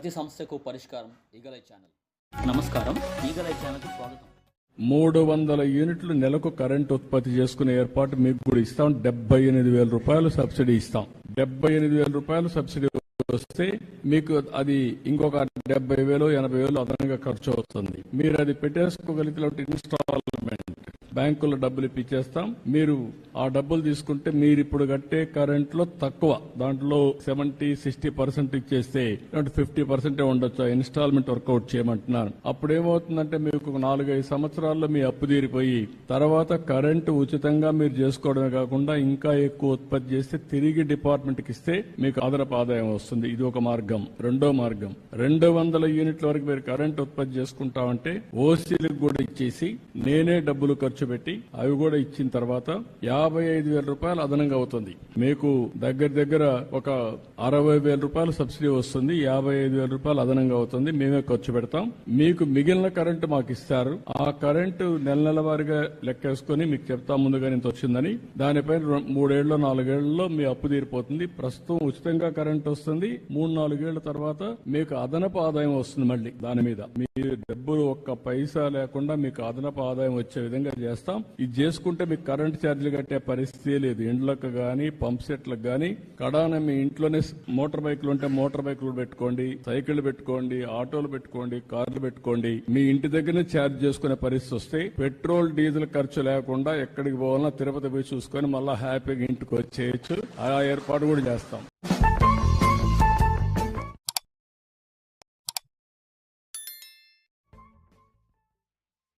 ప్రతి సమస్యకు పరిష్కారం ఈగలై ఛానల్. నమస్కారం, ఈగలై ఛానల్కి స్వాగతం. 300 యూనిట్లు నెలకు కరెంట్ ఉత్పత్తి చేసుకునే ఏర్పాటు మీకు కూడా ఇస్తాం. 78,000 రూపాయలు సబ్సిడీ ఇస్తాం. 78,000 రూపాయలు సబ్సిడీ వస్తే మీకు అది ఇంకొక 70,000 80,000 అదనంగా ఖర్చు అవుతుంది. మీరు అది పెట్టేసుకోగలిగితే ఇన్స్టాల్మెంట్ బ్యాంకులో డబ్బులు ఇప్పించేస్తాం. మీరు ఆ డబ్బులు తీసుకుంటే మీరు ఇప్పుడు కట్టే కరెంట్ లో తక్కువ, దాంట్లో 70-60% ఇచ్చేస్తే 50% ఉండొచ్చు. ఇన్స్టాల్మెంట్ వర్కౌట్ చేయమంటున్నాను. అప్పుడు ఏమవుతుందంటే మీకు 4-5 సంవత్సరాల్లో మీ అప్పు తీరిపోయి తర్వాత కరెంటు ఉచితంగా మీరు చేసుకోవడమే కాకుండా ఇంకా ఎక్కువ ఉత్పత్తి చేస్తే తిరిగి డిపార్ట్మెంట్ కి ఇస్తే మీకు అదనపు ఆదాయం వస్తుంది. ఇది ఒక మార్గం. రెండో మార్గం, 200 యూనిట్ల వరకు మీరు కరెంట్ ఉత్పత్తి చేసుకుంటామంటే ఓసీలకు కూడా ఇచ్చేసి నేనే డబ్బులు ఖర్చు పెట్టి అవి కూడా ఇచ్చిన తర్వాత 55,000 రూపాయలు అదనంగా అవుతుంది. మీకు దగ్గర ఒక 60,000 రూపాయలు సబ్సిడీ వస్తుంది. 55,000 రూపాయలు అదనంగా అవుతుంది. మేమే ఖర్చు పెడతాం. మీకు మిగిలిన కరెంటు మాకు ఇస్తారు. ఆ కరెంటు నెల వారీగా లెక్కేసుకుని మీకు చెప్తా ముందుగా ఇంత వచ్చిందని. దానిపైన 3 ఏళ్ళు 4 ఏళ్లలో మీ అప్పు తీరిపోతుంది. ప్రస్తుతం ఉచితంగా కరెంట్ వస్తుంది. 3-4 ఏళ్ల తర్వాత మీకు అదనపు ఆదాయం వస్తుంది. మళ్ళీ దాని మీద మీరు డబ్బులు ఒక్క పైసా లేకుండా మీకు అదనపు ఆదాయం వచ్చే విధంగా చేస్తాం. ఇది చేసుకుంటే మీకు కరెంట్ ఛార్జీలు కట్టే పరిస్థితి లేదు. ఇండ్లకు గానీ పంప్ సెట్లకు గానీ కడాన మీ ఇంట్లోనే మోటార్ బైక్లు ఉంటే మోటార్ బైక్లు పెట్టుకోండి, సైకిళ్లు పెట్టుకోండి, ఆటోలు పెట్టుకోండి, కార్లు పెట్టుకోండి. మీ ఇంటి దగ్గరనే ఛార్జ్ చేసుకునే పరిస్థితి వస్తే పెట్రోల్ డీజిల్ ఖర్చు లేకుండా ఎక్కడికి పోవాలన్నా తిరుపతి పోయి చూసుకొని మళ్ళా హ్యాపీగా ఇంటికి వచ్చేయచ్చు. ఆ ఏర్పాటు కూడా చేస్తాం.